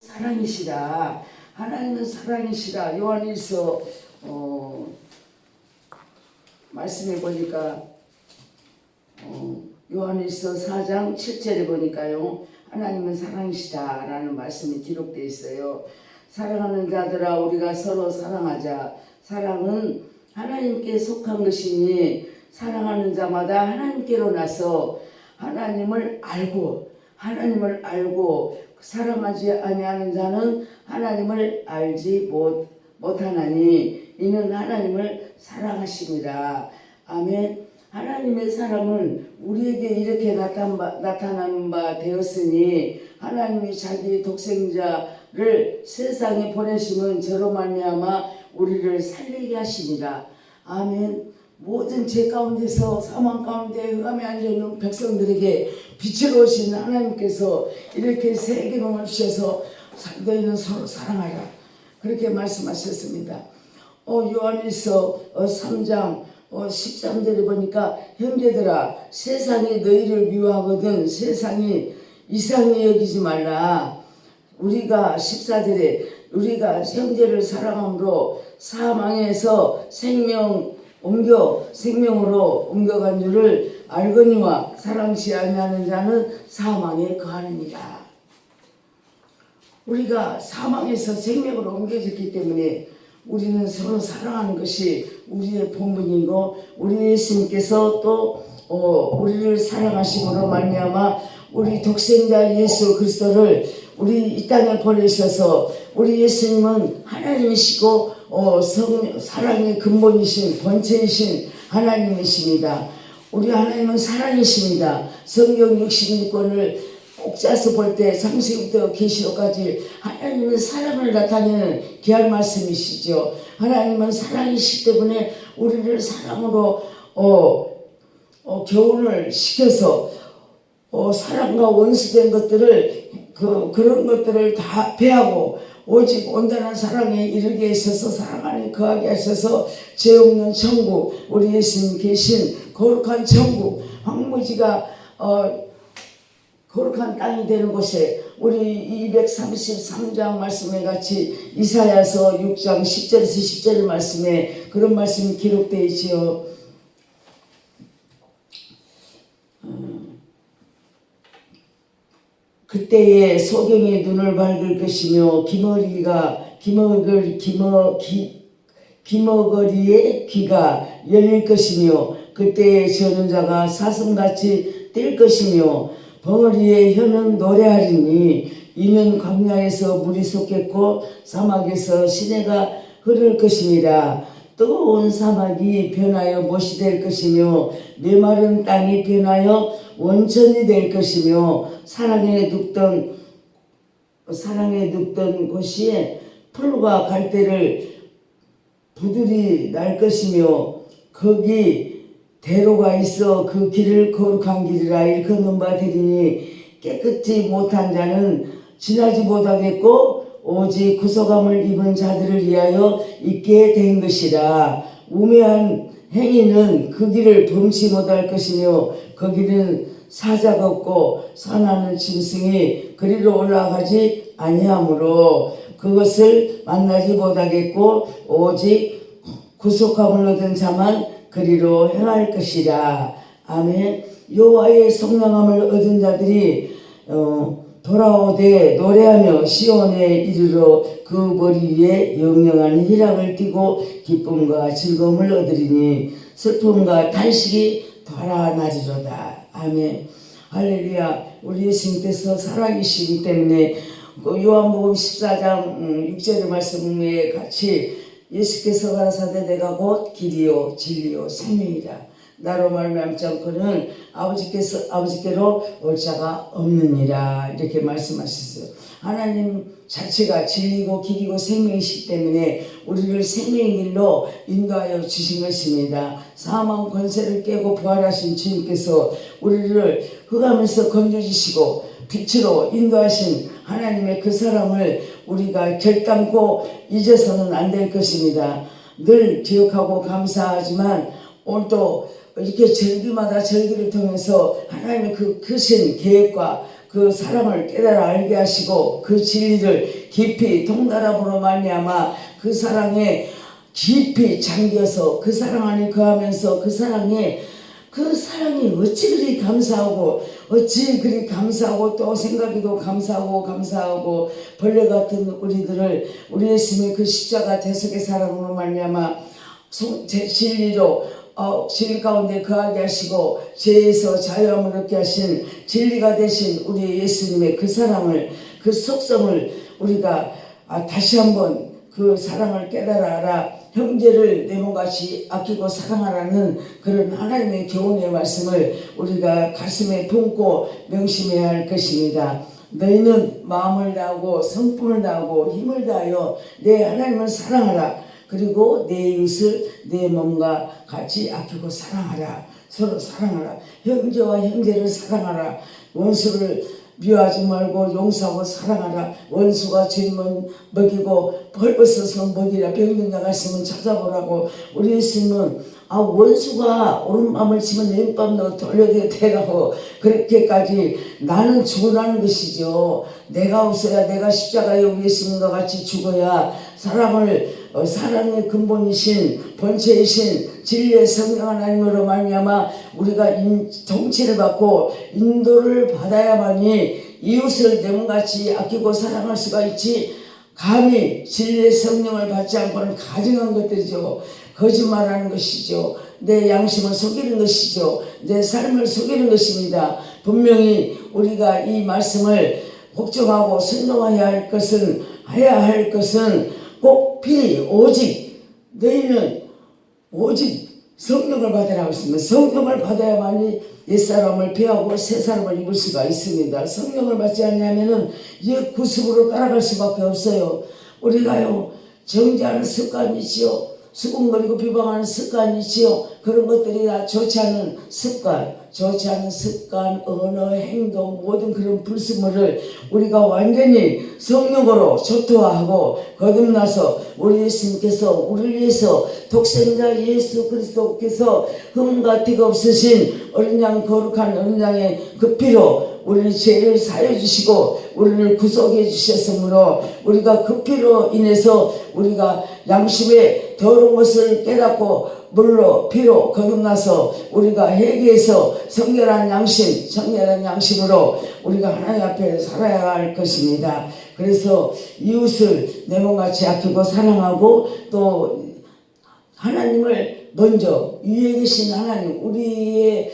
사랑이시라. 하나님은 사랑이시라. 요한일서 말씀해 보니까 요한일서 4장 7절에 보니까요, 하나님은 사랑이시다 라는 말씀이 기록되어 있어요. 사랑하는 자들아, 우리가 서로 사랑하자. 사랑은 하나님께 속한 것이니 사랑하는 자마다 하나님께로 나서 하나님을 알고 사랑하지 아니하는 자는 하나님을 알지 못하나니 이는 하나님을 사랑하심이라. 아멘. 하나님의 사랑은 우리에게 이렇게 나타나는 바 되었으니 하나님이 자기 독생자를 세상에 보내심은 저로 말미암아 우리를 살리게 하심이라. 아멘. 모든 죄 가운데서 사망 가운데 흑암에 앉아있는 백성들에게 빛을 오신 하나님께서 이렇게 새 계명을 주셔서 너희는 서로 사랑하라 그렇게 말씀하셨습니다. 요한일서 3장 13절에 보니까 형제들아, 세상이 너희를 미워하거든 세상이 이상히 여기지 말라. 우리가 14절에 우리가 형제를 사랑함으로 사망에서 생명으로 옮겨간 줄을 알거니와 사랑치 아니하는 자는 사망에 거하느니라. 우리가 사망에서 생명으로 옮겨졌기 때문에 우리는 서로 사랑하는 것이 우리의 본분이고, 우리 예수님께서 또 우리를 사랑하심으로 말미암아 우리 독생자 예수 그리스도를 우리 이 땅에 보내셔서, 우리 예수님은 하나님이시고 사랑의 근본이신 본체이신 하나님이십니다. 우리 하나님은 사랑이십니다. 성경 66권을 꼭 짜서 볼 때 창세기부터 계시록까지 하나님은 사랑을 나타내는 귀한 말씀이시죠. 하나님은 사랑이시기 때문에 우리를 사랑으로 교훈을 시켜서 사랑과 원수된 것들을 그런 것들을 다 배하고 오직 온전한 사랑에 이르게 하셔서 사랑 안에 거하게 하셔서 죄 없는 천국, 우리 예수님 계신 거룩한 천국, 황무지가 거룩한 땅이 되는 곳에 우리 233장 말씀에 같이 이사야서 6장 10절에서 10절의 말씀에 그런 말씀이 기록되어 있지요. 그때에 소경의 눈을 밝을 것이며 기머거리의 귀가 열릴 것이며, 그때에 저는 자가 사슴같이 뛸 것이며 벙어리의 혀는 노래하리니 이는 광야에서 물이 솟겠고 사막에서 시내가 흐를 것이니라. 뜨거운 사막이 변하여 못이 될 것이며 메마른 땅이 변하여 원천이 될 것이며 사랑에 눕던 곳이 풀과 갈대를 부들이 날 것이며 거기 대로가 있어 그 길을 거룩한 길이라 일컫는 바 되리니 깨끗이 못한 자는 지나지 못하겠고 오직 구속함을 입은 자들을 위하여 있게 된 것이라. 우매한 행위는 그 길을 범치 못할 것이며 거기는 사자가 없고 산하는 짐승이 그리로 올라가지 아니하므로 그것을 만나지 못하겠고 오직 구속함을 얻은 자만 그리로 행할 것이라. 아멘. 여호와의 성령함을 얻은 자들이 돌아오되 노래하며 시온에 이르러 그 머리 위에 영영한 희락을 띠고 기쁨과 즐거움을 얻으리니 슬픔과 탄식이 돌아나리로다. 아멘. 할렐루야. 우리 예수님께서 살아계시기 때문에 요한복음 14장 6절의 말씀에 같이 예수께서 가라사대 내가 곧 길이요 진리요 생명이라. 나로 말미암지 않고는 아버지께로 올 자가 없느니라. 이렇게 말씀하셨어요. 하나님 자체가 진리고 길이고 생명이시기 때문에 우리를 생명의 길로 인도하여 주신 것입니다. 사망 권세를 깨고 부활하신 주님께서 우리를 흑암에서 건져주시고 빛으로 인도하신 하나님의 그 사랑을 우리가 결단코 잊어서는 안 될 것입니다. 늘 기억하고 감사하지만 오늘도 이렇게 절기마다 절기를 통해서 하나님의 그 크신 계획과 그 사랑을 깨달아 알게 하시고 그 진리를 깊이 통달함으로 말미암아 그 사랑에 깊이 잠겨서 그 사랑 안에 거하면서 그 사랑이 어찌 그리 감사하고 어찌 그리 감사하고 또 생각해도 감사하고 벌레 같은 우리들을 우리 예수님의 그 십자가 대속의 사랑으로 말미암아 진리로 진리 가운데 거하게 하시고 죄에서 자유함을 얻게 하신 진리가 되신 우리 예수님의 그 사랑을 그 속성을 우리가 다시 한번 그 사랑을 깨달아 알아 형제를 내 몸같이 아끼고 사랑하라는 그런 하나님의 교훈의 말씀을 우리가 가슴에 품고 명심해야 할 것입니다. 너희는 마음을 다하고 성품을 다하고 힘을 다하여 내 하나님을 사랑하라. 그리고 내 이웃을 내 몸과 같이 아끼고 사랑하라. 서로 사랑하라. 형제와 형제를 사랑하라. 원수를 미워하지 말고 용서하고 사랑하라. 원수가 죄면 먹이고 벌벗어서 먹이라. 병든 자가 있으면 찾아보라고. 우리 예수님은 원수가 옳은 마음을 치면 왼밤도 돌려야 되라고 그렇게까지 나는 죽으라는 것이죠. 내가 없어야 내가 십자가에 우리 예수님과 같이 죽어야 사랑의 근본이신 본체이신 진리의 성령 하나님으로 말미암아 우리가 정체를 받고 인도를 받아야만이 이웃을 내 몸같이 아끼고 사랑할 수가 있지. 감히 진리의 성령을 받지 않고는 가증한 것들이죠. 거짓말하는 것이죠. 내 양심을 속이는 것이죠. 내 삶을 속이는 것입니다. 분명히 우리가 이 말씀을 복종하고 순종해야 할 것은 꼭 오직 너희는 오직 성령을 받으라고 했습니다. 성령을 받아야만이 옛사람을 피하고 새사람을 입을 수가 있습니다. 성령을 받지 않냐면은 옛 구습으로 따라갈 수밖에 없어요. 우리가요 정죄하는 습관이 있지요. 수군거리고 비방하는 습관이 있지요. 그런 것들이 다 좋지 않은 습관, 언어, 행동, 모든 그런 불순물을 우리가 완전히 성령으로 초토화하고 거듭나서 우리 예수님께서 우리를 위해서 독생자 예수 그리스도께서 흠과 티가 없으신 어린 양 거룩한 어린 양의 그 피로 우리의 죄를 사해 주시고 우리를 구속해 주셨으므로 우리가 그 피로 인해서 우리가 양심의 더러운 것을 깨닫고 물로 피로 거듭나서 우리가 회개해서 정결한 양심으로 우리가 하나님 앞에 살아야 할 것입니다. 그래서 이웃을 내 몸같이 아끼고 사랑하고 또 하나님을 먼저 위에 계신 하나님 우리의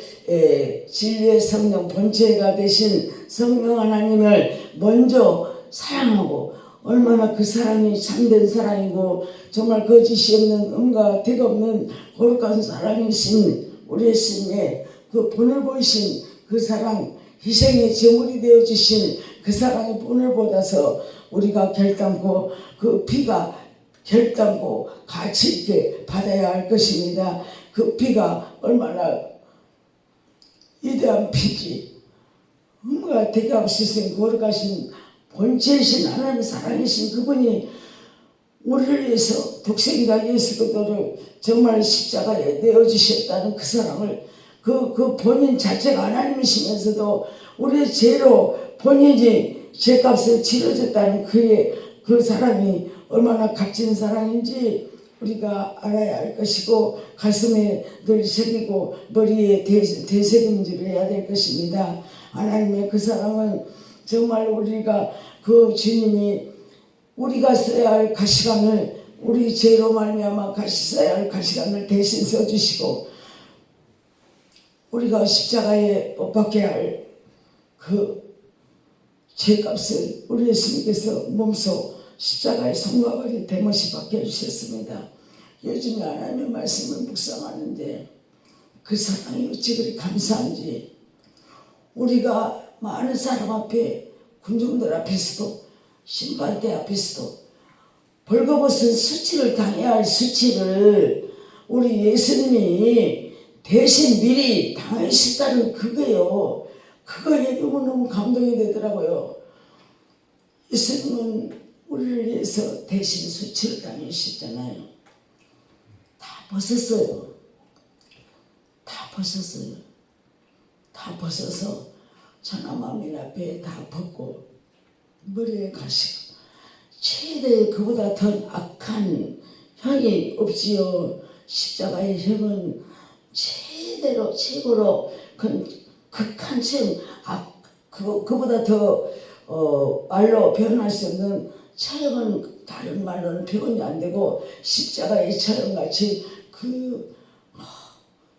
진리의 성령 본체가 되신 성령 하나님을 먼저 사랑하고 얼마나 그 사랑이 참된 사랑이고 정말 거짓이 없는 음과 대가 없는 거룩한 사랑이신 우리 예수님의 그 본을 보이신 그 사랑 희생의 제물이 되어주신 그 사랑의 본을 보다서 우리가 결단코 그 피가 결단코 가치 있게 받아야 할 것입니다. 그 피가 얼마나 위대한 피지. 음과 대가 없으신 거룩하신 본체이신 하나님 사랑이신 그분이 우리를 위해서 독생자 예수 그리스도를 정말 십자가에 내어주셨다는 그 사랑을 그 본인 자체가 하나님이시면서도 우리의 죄로 본인이 죄값을 치러줬다는 그 사랑이 얼마나 값진 사랑인지 우리가 알아야 할 것이고 가슴에 늘 새기고 머리에 되새김질을 해야 될 것입니다. 하나님의 그 사랑은 정말 우리가 그 주님이 우리가 써야 할 가시관을 우리 죄로 말미암아 써야 할 가시관을 대신 써주시고 우리가 십자가에 못 박게 할 그 죄값을 우리 예수님께서 몸소 십자가에 손과 발이 대못이 박혀 주셨습니다. 요즘에 하나님의 말씀을 묵상하는데 그 사랑이 어찌 그리 감사한지 우리가 많은 사람 앞에 군중들 앞에서도 심판대 앞에서도 벌거벗은 수치를 당해야 할 수치를 우리 예수님이 대신 미리 당하셨다는 그거예요. 그거에 너무너무 감동이 되더라고요. 예수님은 우리를 위해서 대신 수치를 당하셨잖아요. 다 벗었어요. 다 벗어서 천하만민 앞에 다 벗고 머리에 가시고 최대의 그보다 더 악한 형이 없지요. 십자가의 형은 최고로 극한 층 그보다 더 말로 표현할 수 없는 처형은 다른 말로는 표현이 안 되고 십자가의 처형같이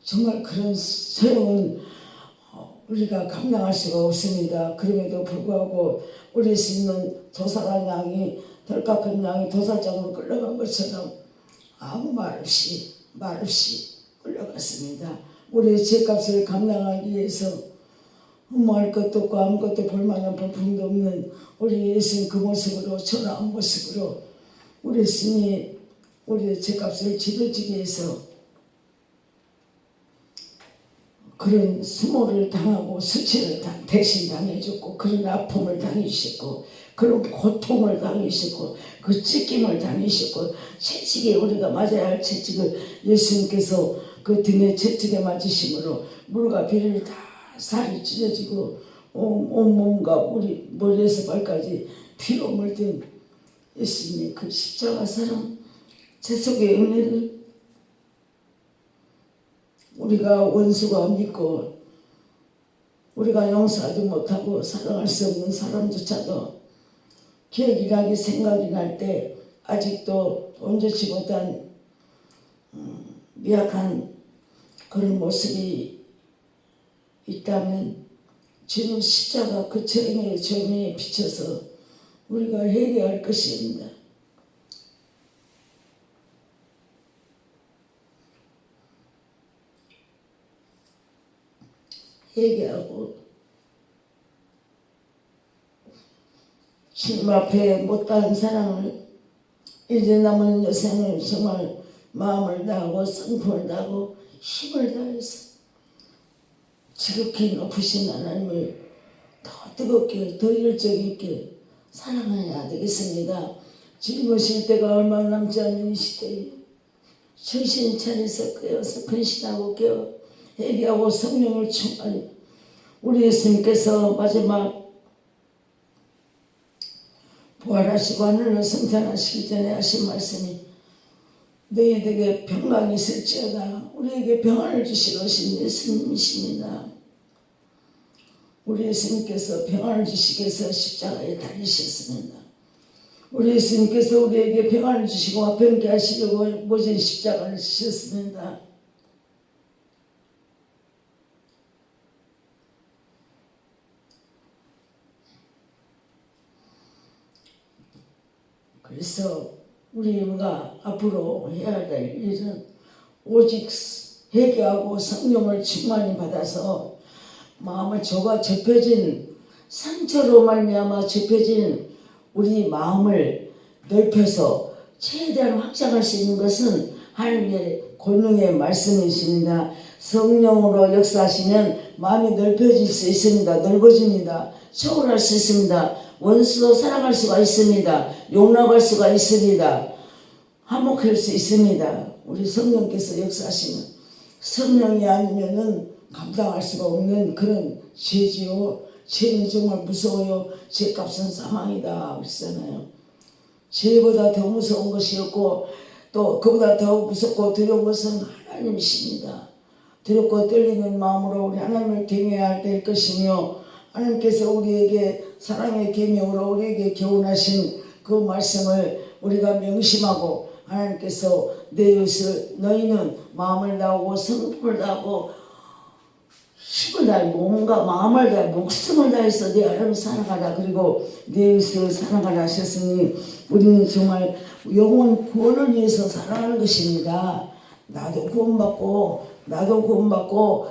정말 그런 처형은 우리가 감당할 수가 없습니다. 그럼에도 불구하고 우리 예수님은 도살한 양이 덜 깎은 양이 도살장으로 끌려간 것처럼 아무 말 없이 끌려갔습니다. 우리의 죄값을 감당하기 위해서 흠모할 것도 없고 아무것도 볼만한 볼품도 없는 우리 예수님 그 모습으로 초라한 모습으로 우리 예수님이 우리의 죄값을 지어주기 위해서 그런 수모를 당하고 수치를 대신 당해줬고 그런 아픔을 당하셨고 그런 고통을 당하셨고 그 찢김을 당하셨고 채찍에 우리가 맞아야 할 채찍을 예수님께서 그 등에 채찍에 맞으심으로 물과 비를 다 살이 찢어지고 온몸과 우리 머리에서 발까지 피로 물든 예수님의 그 십자가 사랑 재속의 은혜를 우리가 원수가 믿고 우리가 용서하지 못하고 사랑할 수 없는 사람조차도 기억이 나기 생각이 날 때 아직도 온전치 못한 미약한 그런 모습이 있다면 주는 십자가 그 처형의 점에 비춰서 우리가 회개할 것입니다. 회개하고 주님 앞에 못다한 사랑을 이제 남은 여생을 정말 마음을 다하고 성품을 다하고 힘을 다해서 지극히 높으신 하나님을 더 뜨겁게 더 열정 있게 사랑해야 되겠습니다. 주님 오실 때가 얼마 남지 않은 이 시대에 정신 차려서 깨어서 근신하고 깨어 회개하고 성령을 충만히 우리 예수님께서 마지막 부활하시고 하늘로 승천하시기 전에 하신 말씀이 너희에게 평강이 있을지어다. 우리에게 평안을 주시러 오신 예수님이십니다. 우리 예수님께서 평안을 주시기 위해서 십자가에 달리셨습니다. 우리 예수님께서 우리에게 평안을 주시고 화평케 하시려고 모진 십자가를 지셨습니다. 그래서 우리가 앞으로 해야 될 일은 오직 회개하고 성령을 충만히 받아서 마음을 접혀진 상처로 말미암아 접혀진 우리 마음을 넓혀서 최대한 확장할 수 있는 것은 하나님의 권능의 말씀이십니다. 성령으로 역사하시면 마음이 넓혀질 수 있습니다. 넓어집니다. 초월할 수 있습니다. 원수도 사랑할 수가 있습니다. 용납할 수가 있습니다. 화목할 수 있습니다. 우리 성령께서 역사하시면 성령이 아니면은 감당할 수가 없는 그런 죄지요. 죄는 정말 무서워요. 죄값은 사망이다 그랬잖아요. 죄보다 더 무서운 것이 없고 또 그보다 더 무섭고 두려운 것은 하나님이십니다. 두렵고 떨리는 마음으로 우리 하나님을 경외해야 될 것이며 하나님께서 우리에게 사랑의 계명으로 우리에게 교훈하신 그 말씀을 우리가 명심하고 하나님께서 내 이웃을 너희는 마음을 다하고 성품을 다하고 힘을 다해 몸과 마음을 다해 목숨을 다해서 내 하나님을 사랑하라. 그리고 내 이웃을 사랑하라 하셨으니 우리는 정말 영원 구원을 위해서 사랑하는 것입니다. 나도 구원받고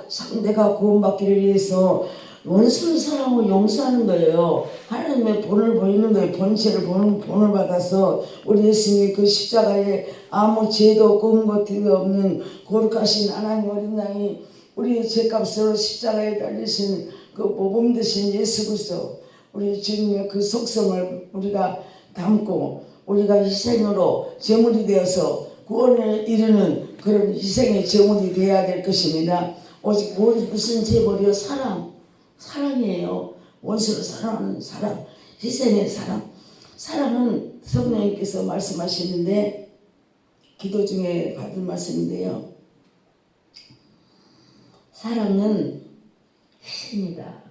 상대가 구원받기를 위해서 원수를 사랑하고 용서하는 거예요. 하나님의 본을 보이는 거예요. 본체를 본을 받아서 우리 예수님이 그 십자가에 아무 죄도 없고 것도 없는 거룩하신 하나님 어린 양이 우리의 죄값으로 십자가에 달리신 그 모범 되신 예수 그리스도 우리 주님의 그 속성을 우리가 담고 우리가 희생으로 제물이 되어서 구원을 이루는 그런 희생의 제물이 되어야 될 것입니다. 오직 무슨 제물이요? 사랑. 사랑이에요. 원수를 사랑하는 사랑, 희생의 사랑. 사랑은 성령님께서 말씀하시는데 기도 중에 받은 말씀인데요. 사랑은 희생이다.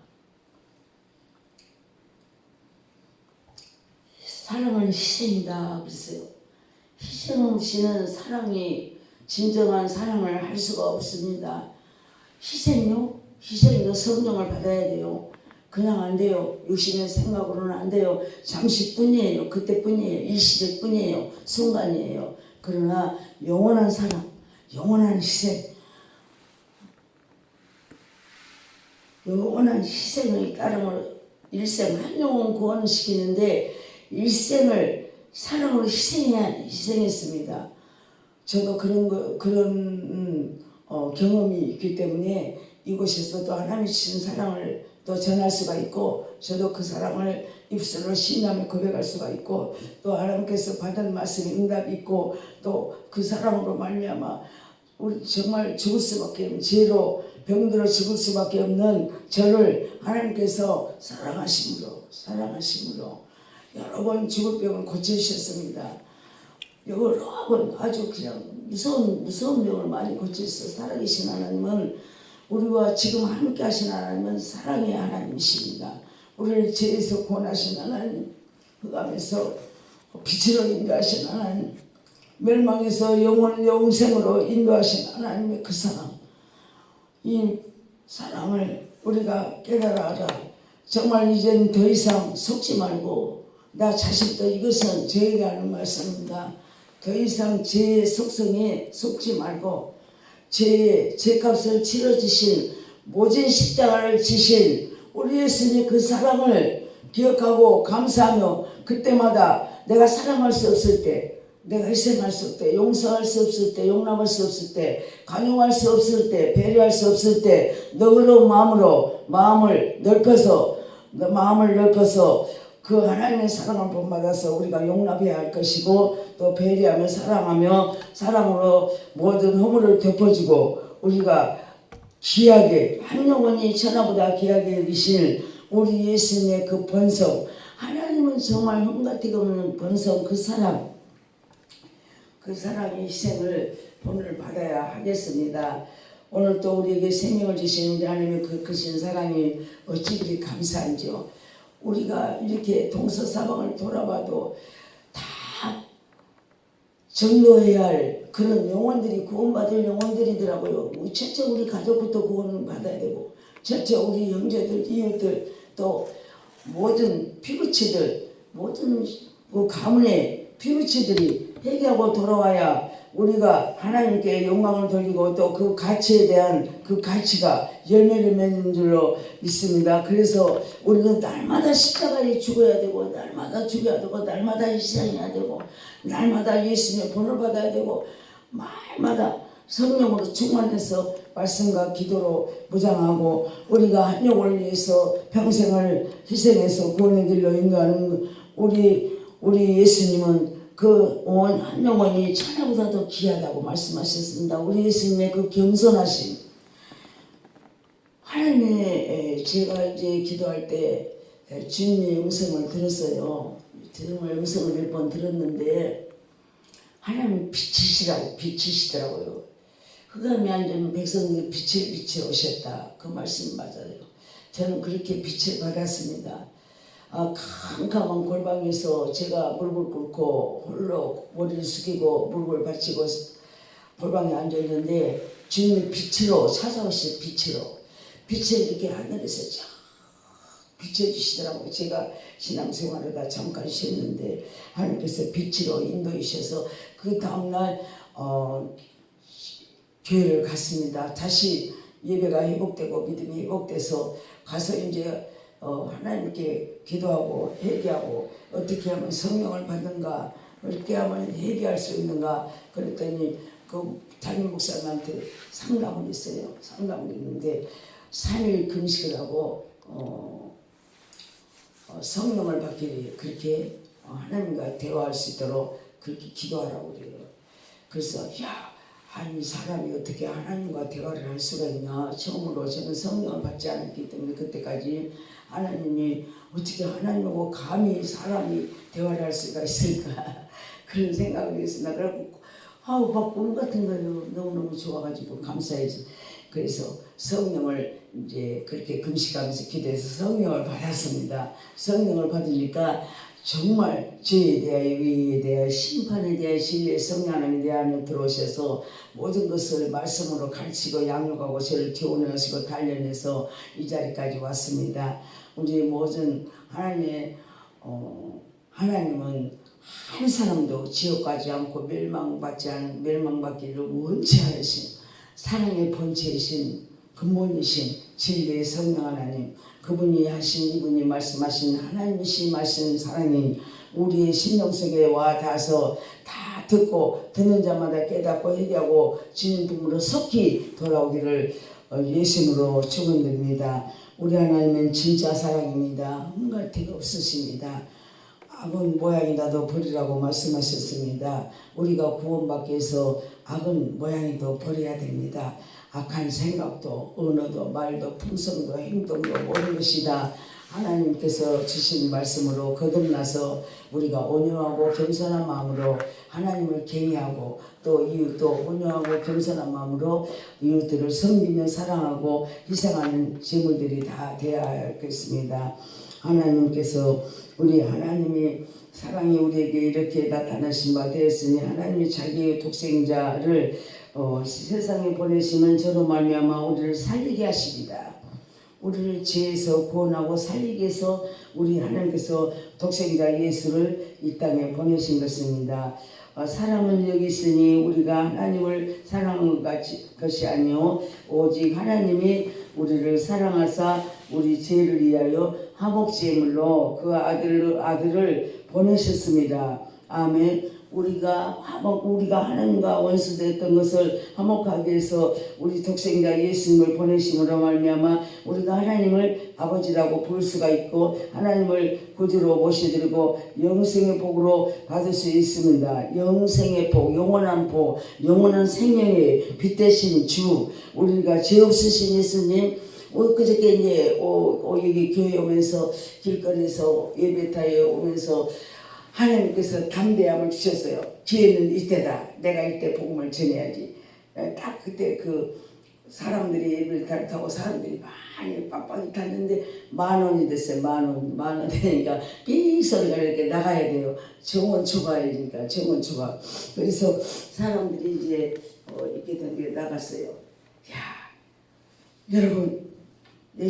사랑은 희생이다 그랬어요. 희생 없이는 사랑이 진정한 사랑을 할 수가 없습니다. 희생요? 희생도 성령을 받아야 돼요. 그냥 안 돼요. 육신의 생각으로는 안 돼요. 잠시뿐이에요. 그때뿐이에요. 일시적뿐이에요. 순간이에요. 그러나 영원한 사랑, 영원한 희생, 영원한 희생을 따름으로 일생 한 영혼 구원을 시키는데 일생을 사랑으로 희생했습니다. 저도 그런 경험이 있기 때문에 이곳에서도 하나님이 주신 사랑을 또 전할 수가 있고, 저도 그 사랑을 입술로 신앙에 고백할 수가 있고, 또 하나님께서 받은 말씀에 응답이 있고, 또 그 사랑으로 말미암아 우리 정말 죽을 수밖에 없는, 죄로 병들어 죽을 수밖에 없는 저를 하나님께서 사랑하심으로 여러 번 죽을 병을 고쳐주셨습니다. 여러 번 아주 그냥 무서운 병을 많이 고쳐주셔서 살아계신 하나님은, 우리와 지금 함께 하신 하나님은 사랑의 하나님이십니다. 우리를 죄에서 구원하신 하나님, 흑암에서 빛으로 인도하신 하나님, 멸망에서 영생으로 인도하신 하나님의 그 사랑, 이 사랑을 우리가 깨달아라. 정말 이제는 더 이상 속지 말고, 나 자신도 이것은 저에게 하는 말씀입니다. 더 이상 죄의 속성에 속지 말고, 죄값을 치러주신 모진 십자가를 지신 우리 예수님의 그 사랑을 기억하고 감사하며, 그때마다 내가 사랑할 수 없을 때, 내가 희생할 수 없을 때, 용서할 수 없을 때, 용납할 수 없을 때, 강요할 수 없을 때, 배려할 수 없을 때, 너그러운 마음으로 마음을 넓혀서 그 하나님의 사랑을 본받아서 우리가 용납해야 할 것이고, 또 배려하며 사랑하며 사랑으로 모든 허물을 덮어주고, 우리가 귀하게, 한 영혼이 천하보다 귀하게 여기실 우리 예수님의 그 번성, 하나님은 정말 흠같이가 없는 번성, 그 사랑의 희생을 오늘 받아야 하겠습니다. 오늘 또 우리에게 생명을 주신 우리 하나님의 그 크신 사랑이 어찌 그리 감사한지요. 우리가 이렇게 동서사방을 돌아봐도 다 전도해야 할 그런 영혼들이, 구원받을 영혼들이더라고요. 첫째 우리 가족부터 구원을 받아야 되고, 첫째 우리 형제들, 이웃들, 또 모든 피부치들, 모든 그 가문의 피부치들이 회개하고 돌아와야 우리가 하나님께 영광을 돌리고, 또 그 가치에 대한 그 가치가 열매를 맺는 줄로 믿습니다. 그래서 우리는 날마다 십자가에 죽어야 되고, 날마다 죽어야 되고, 날마다 희생해야 되고, 날마다 예수님의 본을 받아야 되고, 말마다 성령으로 충만해서 말씀과 기도로 무장하고, 우리가 한 영혼을 위해서 평생을 희생해서 구원의 길로 인도하는 우리 예수님은 그 한 영혼이 천하보다 더 귀하다고 말씀하셨습니다. 우리 예수님의 그 겸손하심, 하나님의, 제가 이제 기도할 때 주님의 음성을 들었어요. 주님의 음성을 몇 번 들었는데, 하나님 빛이시더라고요. 흑암에 앉은 백성들이 빛을 비추어 오셨다. 그 말씀 맞아요. 저는 그렇게 빛을 받았습니다. 캄캄한 골방에서 제가 무릎을 꿇고 홀로 머리를 숙이고 무릎을 받치고 골방에 앉아있는데, 주님이 빛으로 찾아오신 빛을 이렇게 하늘에서 쫙 비춰주시더라고요. 제가 신앙생활을 잠깐 쉬었는데 하나님께서 빛으로 인도해 주셔서 그 다음날 교회를 갔습니다. 다시 예배가 회복되고 믿음이 회복돼서 가서 이제 하나님께 기도하고 회개하고, 어떻게 하면 성령을 받는가, 어떻게 하면 회개할 수 있는가, 그랬더니 그 담임 목사님한테 상담을 했어요. 상담을 했는데 3일 금식을 하고 성령을 받기, 그렇게 하나님과 대화할 수 있도록 그렇게 기도하라고 그래요. 그래서 아니 사람이 어떻게 하나님과 대화를 할 수가 있나. 처음으로 저는 성령을 받지 않았기 때문에 그때까지 하나님이 어떻게 하나님하고 감히 사람이 대화를 할 수가 있을까 그런 생각을 했습니다. 그래갖고 아우 막 꿈 같은 거예요. 너무너무 좋아가지고 감사해서 그래서 성령을 이제 그렇게 금식하면서 기도해서 성령을 받았습니다. 성령을 받으니까 정말 죄에 대하여 위에 대하여 심판에 대하여 진리의 성령 하나님 내 안에 들어오셔서 모든 것을 말씀으로 가르치고 양육하고 저를 교훈하시고 단련해서 이 자리까지 왔습니다. 우리 모든 하나님은 한 사람도 지옥 가지 않고 멸망받기를 원치 않으신 사랑의 본체이신 근본이신 진리의 성령 하나님, 그분이 하신 이분이 말씀하신 하나님이시 말씀 사랑이 우리의 심령 속에 와 닿아서 다 듣고 듣는 자마다 깨닫고 회개하고 주님 품으로 속히 돌아오기를 예수님으로 축원드립니다. 우리 하나님은 진짜 사랑입니다. 흠갈 데가 없으십니다. 악은 모양이라도 버리라고 말씀하셨습니다. 우리가 구원받기 위해서 악은 모양이도 버려야 됩니다. 악한 생각도 언어도 말도 품성도 행동도 모든 것이다. 하나님께서 주신 말씀으로 거듭나서 우리가 온유하고 겸손한 마음으로 하나님을 경외하고 또 이웃도 온유하고 겸손한 마음으로 이웃들을 섬기며 사랑하고 희생하는 제물들이 다 되어야 하겠습니다. 하나님께서 우리 하나님이 사랑이 우리에게 이렇게 나타나신 바 되었으니 하나님이 자기의 독생자를 세상에 보내시면 저로 말미암아 우리를 살리게 하십니다. 우리를 죄에서 구원하고 살리게 해서 우리 하나님께서 독생자 예수를 이 땅에 보내신 것입니다. 사람은 여기 있으니 우리가 하나님을 사랑한 것이 아니요 오직 하나님이 우리를 사랑하사 우리 죄를 위하여 화목제물로 그 아들을 보내셨습니다. 아멘. 우리가 하나님과 원수됐던 것을 화목하기 위해서 우리 독생자 예수님을 보내심으로 말미암아 우리가 하나님을 아버지라고 부를 수가 있고 하나님을 구주로 모셔드리고 영생의 복으로 받을 수 있습니다. 영생의 복, 영원한 복, 영원한 생명의 빛 되신 주, 우리가 죄 없으신 예수님. 그저께 이제 여기 교회 오면서 길거리에서 예배타에 오면서 하나님께서 담대함을 주셨어요. 기회는 이때다. 내가 이때 복음을 전해야지. 딱 그때 그 사람들이 예배를 타고 사람들이 많이 빡빡이 탔는데 10,000원이 됐어요. 10,000원. 10,000원 되니까 삐 소리가 이렇게 나가야 돼요. 정원 초과이니까 정원 초과. 그래서 사람들이 이제 이렇게 된 나갔어요. 야, 여러분,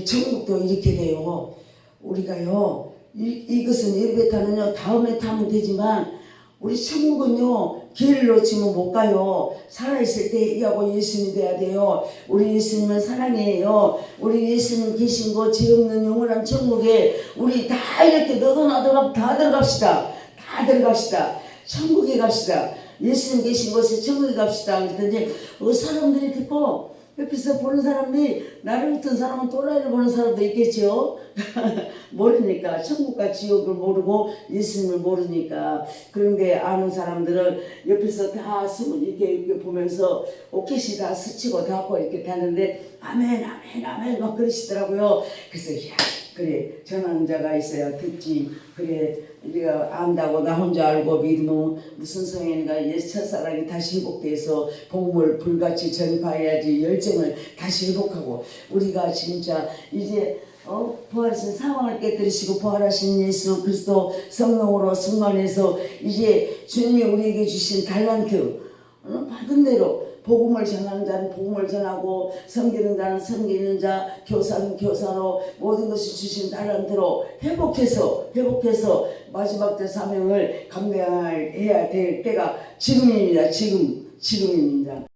천국도 이렇게 돼요. 우리가요. 이것은 예배타는요 다음에 타면 되지만 우리 천국은요 기회를 놓치면 못 가요. 살아있을 때 얘기하고 예수님이 돼야 돼요. 우리 예수님은 사랑이에요. 우리 예수님 계신 곳 죄 없는 영원한 천국에 우리 다 이렇게 너도 나도 다 들어갑시다. 다 들어갑시다. 천국에 갑시다. 예수님 계신 곳에 천국에 갑시다. 그랬더니 사람들이 듣고 옆에서 보는 사람들이 나를 어떤 사람은 또라이를 보는 사람도 있겠죠. 모르니까 천국과 지옥을 모르고 예수님을 모르니까. 그런데 아는 사람들은 옆에서 다 숨을 이렇게 보면서 옷깃이 다 스치고 닿고 이렇게 타는데 아멘 아멘 아멘 막 그러시더라고요. 그래서 야 그래 전하는 자가 있어야 듣지. 그래 우리가 안다고 나 혼자 알고 믿으면 무슨 소용인가. 첫사랑이 다시 회복돼서 복음을 불같이 전파해야지. 열정을 다시 회복하고 우리가 진짜 이제 부활하신 상황을 깨뜨리시고 부활하신 예수 그리스도 성령으로 충만해서 이제 주님이 우리에게 주신 달란트 받은 대로 복음을 전하는 자는 복음을 전하고 섬기는 자는 섬기는 자, 교사는 교사로 모든 것이 주신 달란트로 회복해서 마지막 때 사명을 감당해야 될 때가 지금입니다. 지금입니다.